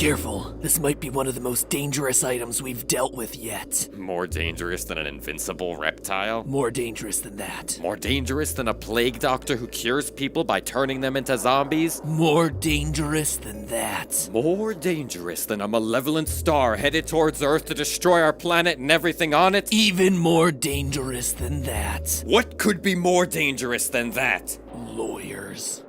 Careful, this might be one of the most dangerous items we've dealt with yet. More dangerous than an invincible reptile? More dangerous than that. More dangerous than a plague doctor who cures people by turning them into zombies? More dangerous than that. More dangerous than a malevolent star headed towards Earth to destroy our planet and everything on it? Even more dangerous than that. What could be more dangerous than that? Lawyers.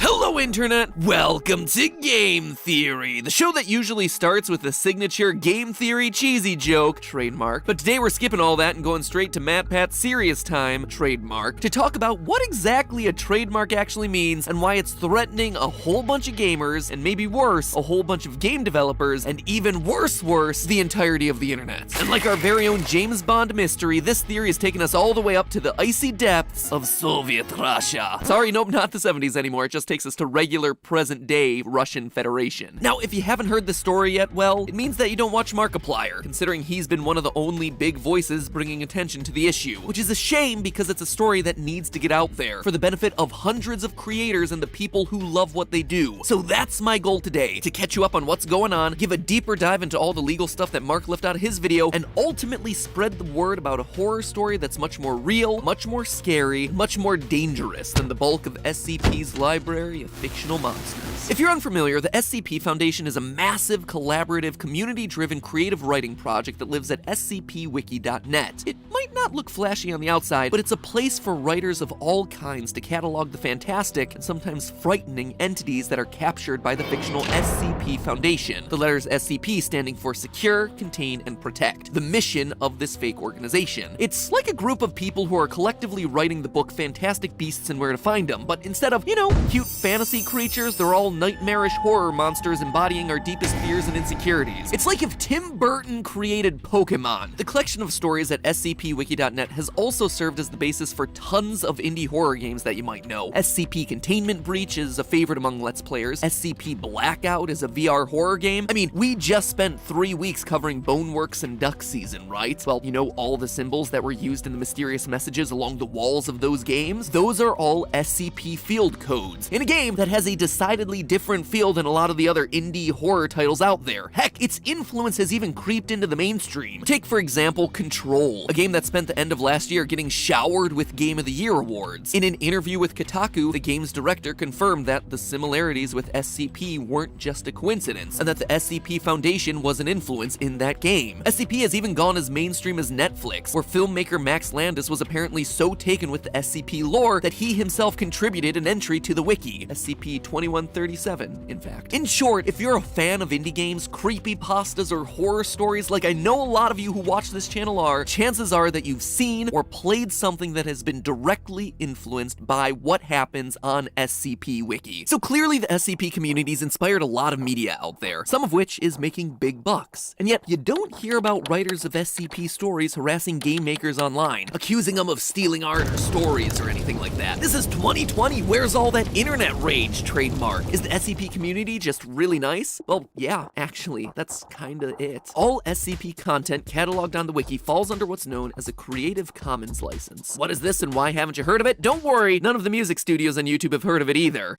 Hello, Internet! Welcome to Game Theory, the show that usually starts with a signature game theory cheesy joke, trademark. But today we're skipping all that and going straight to Matt Pat's serious time, trademark, to talk about what exactly a trademark actually means and why it's threatening a whole bunch of gamers, and maybe worse, a whole bunch of game developers, and even worse, the entirety of the internet. And like our very own James Bond mystery, this theory has taken us all the way up to the icy depths of Soviet Russia. Sorry, nope, not the 70s anymore, it just takes us to regular present-day Russian Federation. Now, if you haven't heard the story yet, well, it means that you don't watch Markiplier, considering he's been one of the only big voices bringing attention to the issue, which is a shame because it's a story that needs to get out there for the benefit of hundreds of creators and the people who love what they do. So that's my goal today, to catch you up on what's going on, give a deeper dive into all the legal stuff that Mark left out of his video, and ultimately spread the word about a horror story that's much more real, much more scary, much more dangerous than the bulk of SCP's library of fictional monsters. If you're unfamiliar, the SCP Foundation is a massive, collaborative, community-driven creative writing project that lives at scpwiki.net. It might not look flashy on the outside, but it's a place for writers of all kinds to catalog the fantastic and sometimes frightening entities that are captured by the fictional SCP Foundation, the letters SCP standing for Secure, Contain, and Protect, the mission of this fake organization. It's like a group of people who are collectively writing the book Fantastic Beasts and Where to Find Them, but instead of, cute fantasy creatures, they're all nightmarish horror monsters embodying our deepest fears and insecurities. It's like if Tim Burton created Pokemon. The collection of stories at scpwiki.net has also served as the basis for tons of indie horror games that you might know. SCP Containment Breach is a favorite among Let's Players. SCP Blackout is a VR horror game. I mean, we just spent 3 weeks covering Boneworks and Duck Season, right? Well, all the symbols that were used in the mysterious messages along the walls of those games? Those are all SCP Field Codes, in a game that has a decidedly different feel than a lot of the other indie horror titles out there. Heck, its influence has even creeped into the mainstream. Take, for example, Control, a game that spent the end of last year getting showered with Game of the Year awards. In an interview with Kotaku, the game's director confirmed that the similarities with SCP weren't just a coincidence, and that the SCP Foundation was an influence in that game. SCP has even gone as mainstream as Netflix, where filmmaker Max Landis was apparently so taken with the SCP lore that he himself contributed an entry to the wiki, SCP-2137, in fact. In short, if you're a fan of indie games, creepypastas, or horror stories like I know a lot of you who watch this channel are, chances are that you've seen or played something that has been directly influenced by what happens on SCP Wiki. So clearly the SCP community's inspired a lot of media out there, some of which is making big bucks. And yet, you don't hear about writers of SCP stories harassing game makers online, accusing them of stealing art or stories or anything like that. This is 2020, where's all that internet rage, trademark? Is the SCP community just really nice? Well, yeah, actually, that's kinda it. All SCP content cataloged on the wiki falls under what's known as a Creative Commons license. What is this and why haven't you heard of it? Don't worry, none of the music studios on YouTube have heard of it either.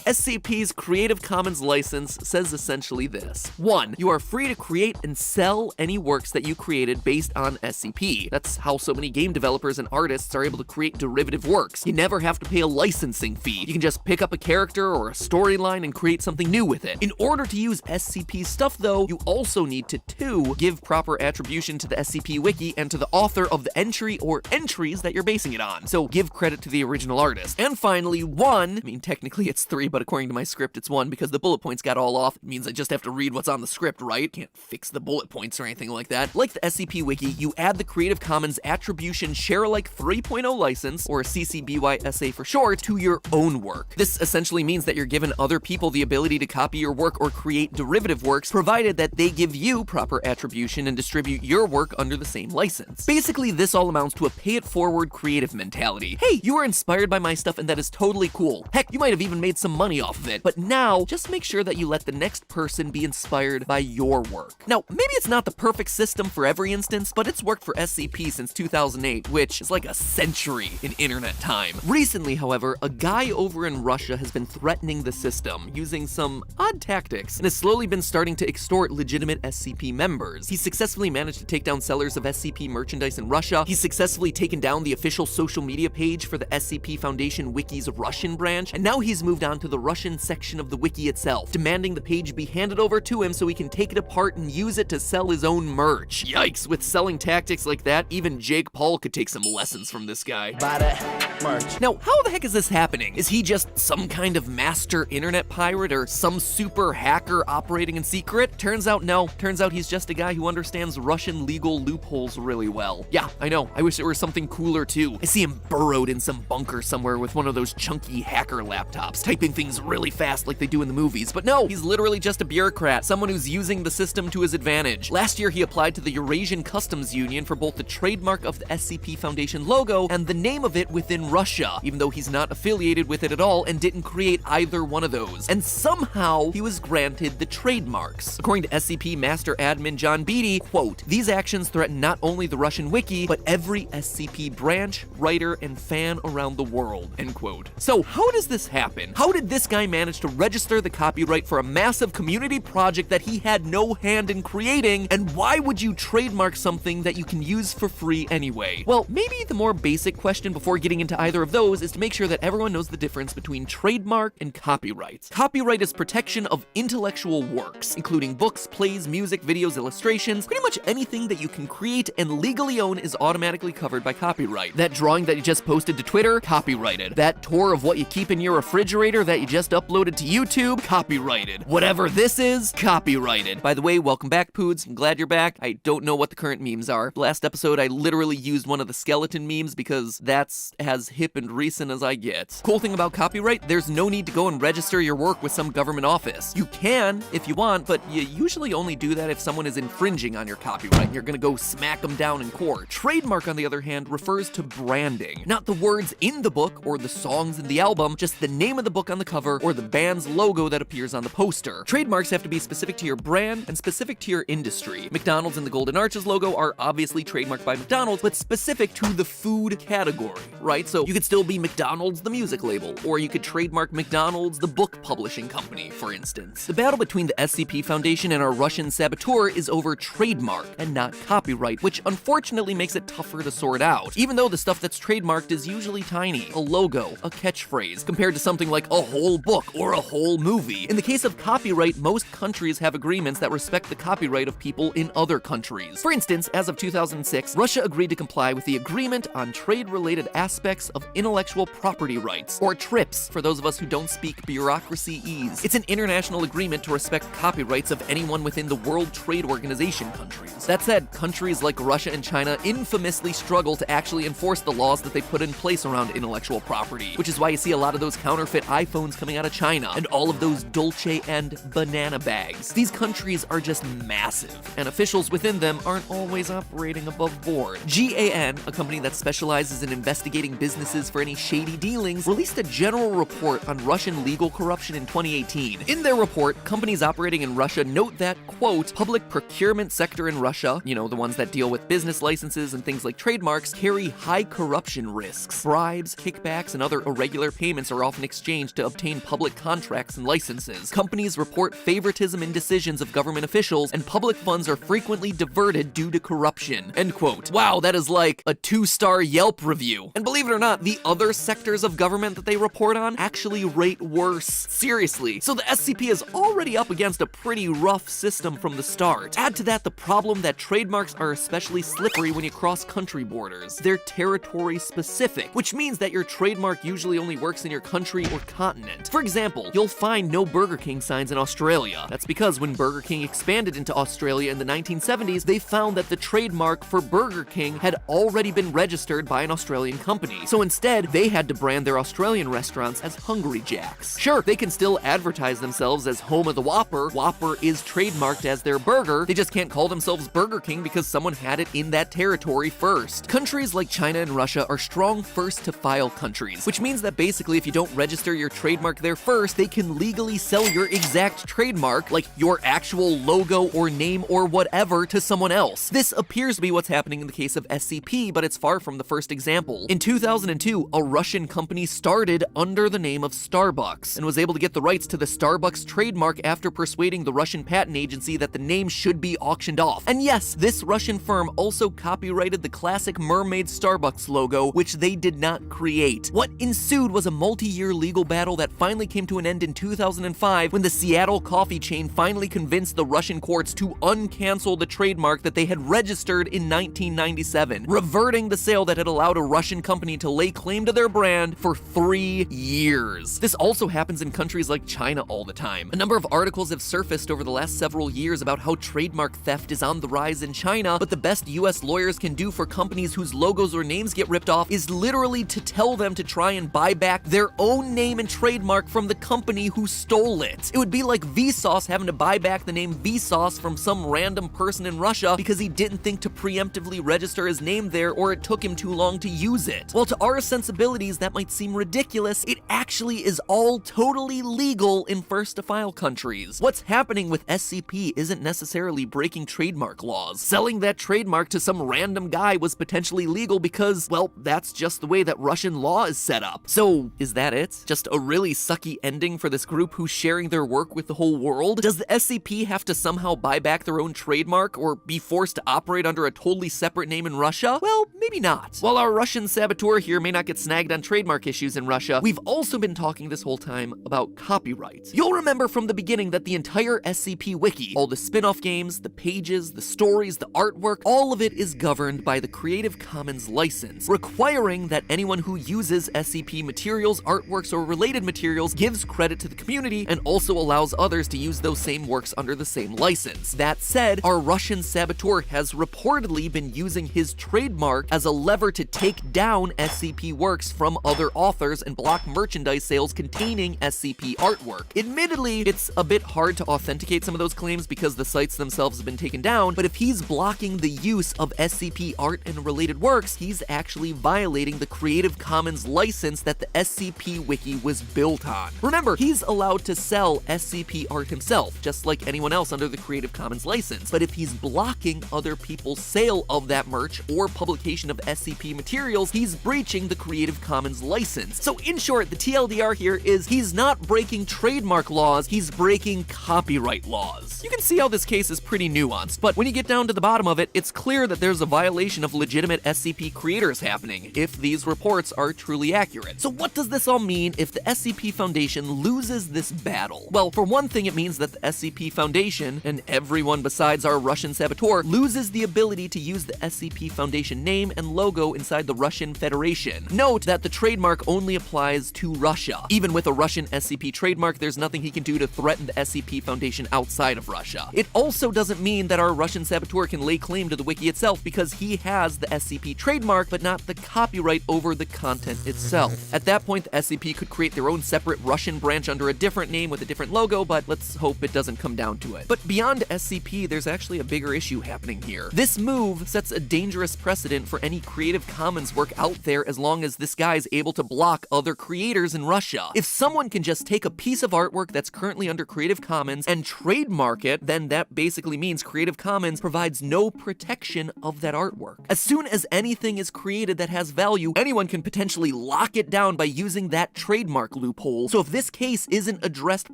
SCP's Creative Commons license says essentially this. 1. You are free to create and sell any works that you created based on SCP. That's how so many game developers and artists are able to create derivative works. You never have to pay a licensing fee. You can just pick up a character or a storyline and create something new with it. In order to use SCP stuff though, you also need to 2. Give proper attribution to the SCP wiki and to the author of the entry or entries that you're basing it on. So give credit to the original artist. And finally, 1, I mean technically it's 3, but according to my script, it's 1 because the bullet points got all off. It means I just have to read what's on the script, right? Can't fix the bullet points or anything like that. Like the SCP Wiki, you add the Creative Commons Attribution Share-alike 3.0 license, or CC BY-SA for short, to your own work. This essentially means that you're giving other people the ability to copy your work or create derivative works, provided that they give you proper attribution and distribute your work under the same license. Basically, this all amounts to a pay-it-forward creative mentality. Hey, you were inspired by my stuff and that is totally cool. Heck, you might have even made some money off of it. But now, just make sure that you let the next person be inspired by your work. Now, maybe it's not the perfect system for every instance, but it's worked for SCP since 2008, which is like a century in internet time. Recently, however, a guy over in Russia has been threatening the system using some odd tactics and has slowly been starting to extort legitimate SCP members. He's successfully managed to take down sellers of SCP merchandise in Russia. He's successfully taken down the official social media page for the SCP Foundation Wiki's Russian branch, and now he's moved on to the Russian section of the wiki itself, demanding the page be handed over to him so he can take it apart and use it to sell his own merch. Yikes, with selling tactics like that, even Jake Paul could take some lessons from this guy. Buy that merch. Now, how the heck is this happening? Is he just some kind of master internet pirate or some super hacker operating in secret? Turns out no. Turns out he's just a guy who understands Russian legal loopholes really well. Yeah, I know. I wish it were something cooler too. I see him burrowed in some bunker somewhere with one of those chunky hacker laptops, typing things really fast like they do in the movies. But no, he's literally just a bureaucrat, someone who's using the system to his advantage. Last year, he applied to the Eurasian Customs Union for both the trademark of the SCP Foundation logo and the name of it within Russia, even though he's not affiliated with it at all and didn't create either one of those. And somehow, he was granted the trademarks. According to SCP Master Admin John Beatty, quote, "These actions threaten not only the Russian wiki, but every SCP branch, writer, and fan around the world," end quote. So how does this happen? How did this guy manage to register the copyright for a massive community project that he had no hand in creating, and why would you trademark something that you can use for free anyway? Well, maybe the more basic question before getting into either of those is to make sure that everyone knows the difference between trademark and copyright. Copyright is protection of intellectual works, including books, plays, music, videos, illustrations. Pretty much anything that you can create and legally own is automatically covered by copyright. That drawing that you just posted to Twitter, copyrighted. That tour of what you keep in your refrigerator that you just uploaded to YouTube, copyrighted. Whatever this is, copyrighted. By the way, welcome back, Poods. I'm glad you're back. I don't know what the current memes are. Last episode, I literally used one of the skeleton memes because that's as hip and recent as I get. Cool thing about copyright, there's no need to go and register your work with some government office. You can, if you want, but you usually only do that if someone is infringing on your copyright and you're gonna go smack them down in court. Trademark, on the other hand, refers to branding. Not the words in the book or the songs in the album, just the name of the book on the cover or the band's logo that appears on the poster. Trademarks have to be specific to your brand and specific to your industry. McDonald's and the Golden Arches logo are obviously trademarked by McDonald's, but specific to the food category, right? So you could still be McDonald's the music label, or you could trademark McDonald's the book publishing company, for instance. The battle between the SCP Foundation and our Russian saboteur is over trademark and not copyright, which unfortunately makes it tougher to sort out. Even though the stuff that's trademarked is usually tiny, a logo, a catchphrase, compared to something like a whole book or a whole movie. In the case of copyright, most countries have agreements that respect the copyright of people in other countries. For instance, as of 2006, Russia agreed to comply with the Agreement on Trade-Related Aspects of Intellectual Property Rights, or TRIPS, for those of us who don't speak bureaucracy-ese. It's an international agreement to respect copyrights of anyone within the World Trade Organization countries. That said, countries like Russia and China infamously struggle to actually enforce the laws that they put in place around intellectual property, which is why you see a lot of those counterfeit iPhones coming out of China, and all of those Dolce and banana bags. These countries are just massive, and officials within them aren't always operating above board. GAN, a company that specializes in investigating businesses for any shady dealings, released a general report on Russian legal corruption in 2018. In their report, companies operating in Russia note that, quote, public procurement sector in Russia, you know, the ones that deal with business licenses and things like trademarks, carry high corruption risks. Bribes, kickbacks, and other irregular payments are often exchanged to obtain public contracts and licenses. Companies report favoritism in decisions of government officials, and public funds are frequently diverted due to corruption. End quote. Wow, that is like a 2-star Yelp review. And believe it or not, the other sectors of government that they report on actually rate worse. Seriously. So the SCP is already up against a pretty rough system from the start. Add to that the problem that trademarks are especially slippery when you cross country borders. They're territory specific, which means that your trademark usually only works in your country or continent. For example, you'll find no Burger King signs in Australia. That's because when Burger King expanded into Australia in the 1970s, they found that the trademark for Burger King had already been registered by an Australian company. So instead, they had to brand their Australian restaurants as Hungry Jack's. Sure, they can still advertise themselves as home of the Whopper. Whopper is trademarked as their burger. They just can't call themselves Burger King because someone had it in that territory first. Countries like China and Russia are strong first to file countries, which means that basically if you don't register your trademark trademark there first, they can legally sell your exact trademark, like your actual logo or name or whatever, to someone else. This appears to be what's happening in the case of SCP, but it's far from the first example. In 2002, a Russian company started under the name of Starbucks and was able to get the rights to the Starbucks trademark after persuading the Russian patent agency that the name should be auctioned off. And yes, this Russian firm also copyrighted the classic mermaid Starbucks logo, which they did not create. What ensued was a multi-year legal battle that finally came to an end in 2005 when the Seattle coffee chain finally convinced the Russian courts to uncancel the trademark that they had registered in 1997, reverting the sale that had allowed a Russian company to lay claim to their brand for 3 years. This also happens in countries like China all the time. A number of articles have surfaced over the last several years about how trademark theft is on the rise in China, but the best US lawyers can do for companies whose logos or names get ripped off is literally to tell them to try and buy back their own name and trademark from the company who stole it. It would be like Vsauce having to buy back the name Vsauce from some random person in Russia because he didn't think to preemptively register his name there, or it took him too long to use it. While to our sensibilities that might seem ridiculous, it actually is all totally legal in first-to-file countries. What's happening with SCP isn't necessarily breaking trademark laws. Selling that trademark to some random guy was potentially legal because, well, that's just the way that Russian law is set up. So, is that it? Just a really sucky ending for this group who's sharing their work with the whole world? Does the SCP have to somehow buy back their own trademark or be forced to operate under a totally separate name in Russia? Well, maybe not. While our Russian saboteur here may not get snagged on trademark issues in Russia, we've also been talking this whole time about copyright. You'll remember from the beginning that the entire SCP Wiki, all the spin-off games, the pages, the stories, the artwork, all of it is governed by the Creative Commons license, requiring that anyone who uses SCP materials, artworks, or related materials gives credit to the community and also allows others to use those same works under the same license. That said, our Russian saboteur has reportedly been using his trademark as a lever to take down SCP works from other authors and block merchandise sales containing SCP artwork. Admittedly, it's a bit hard to authenticate some of those claims because the sites themselves have been taken down, but if he's blocking the use of SCP art and related works, he's actually violating the Creative Commons license that the SCP Wiki was built on. Remember, he's allowed to sell SCP art himself, just like anyone else under the Creative Commons license, but if he's blocking other people's sale of that merch or publication of SCP materials, he's breaching the Creative Commons license. So in short, the TLDR here is he's not breaking trademark laws, he's breaking copyright laws. You can see how this case is pretty nuanced, but when you get down to the bottom of it, it's clear that there's a violation of legitimate SCP creators happening, if these reports are truly accurate. So what does this all mean if the SCP Foundation loses this battle? Well, for one thing, it means that the SCP Foundation, and everyone besides our Russian saboteur, loses the ability to use the SCP Foundation name and logo inside the Russian Federation. Note that the trademark only applies to Russia. Even with a Russian SCP trademark, there's nothing he can do to threaten the SCP Foundation outside of Russia. It also doesn't mean that our Russian saboteur can lay claim to the wiki itself because he has the SCP trademark but not the copyright over the content itself. At that point, the SCP could create their own separate Russian branch under a different name with a different logo, but let's hope it doesn't come down to it. But beyond SCP, there's actually a bigger issue happening here. This move sets a dangerous precedent for any Creative Commons work out there as long as this guy's able to block other creators in Russia. If someone can just take a piece of artwork that's currently under Creative Commons and trademark it, then that basically means Creative Commons provides no protection of that artwork. As soon as anything is created that has value, anyone can potentially lock it down by using that trademark loophole. So if this case isn't addressed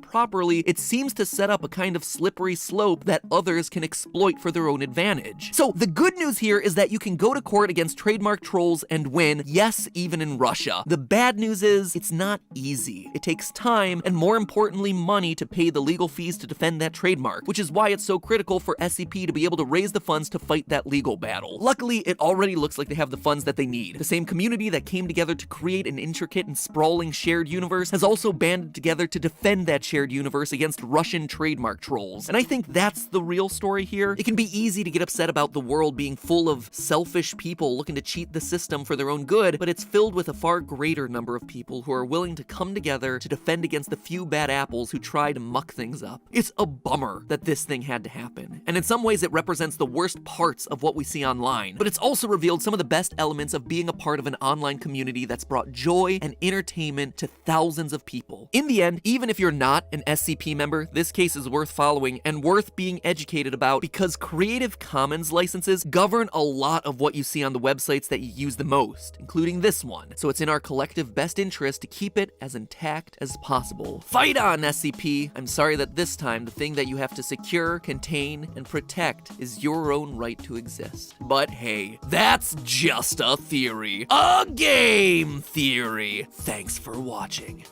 properly, it seems to set up a kind of slippery slope that others can exploit for their own advantage. So the good news here is that you can go to court against trademark trolls and win, yes, even in Russia. The bad news is it's not easy. It takes time and, more importantly, money to pay the legal fees to defend that trademark, which is why it's so critical for SCP to be able to raise the funds to fight that legal battle. Luckily, it already looks like they have the funds that they need. The same community that came together to create an intricate and sprawling shared universe has also banded together to defend that shared universe against Russian trademark trolls. And I think that's the real story here. It can be easy to get upset about the world being full of selfish people people looking to cheat the system for their own good, but it's filled with a far greater number of people who are willing to come together to defend against the few bad apples who try to muck things up. It's a bummer that this thing had to happen, and in some ways it represents the worst parts of what we see online, but it's also revealed some of the best elements of being a part of an online community that's brought joy and entertainment to thousands of people. In the end, even if you're not an SCP member, this case is worth following and worth being educated about because Creative Commons licenses govern a lot of what you see on the websites that you use the most, including this one, so it's in our collective best interest to keep it as intact as possible. Fight on, SCP! I'm sorry that this time the thing that you have to secure, contain, and protect is your own right to exist. But hey, that's just a theory. A game theory! Thanks for watching.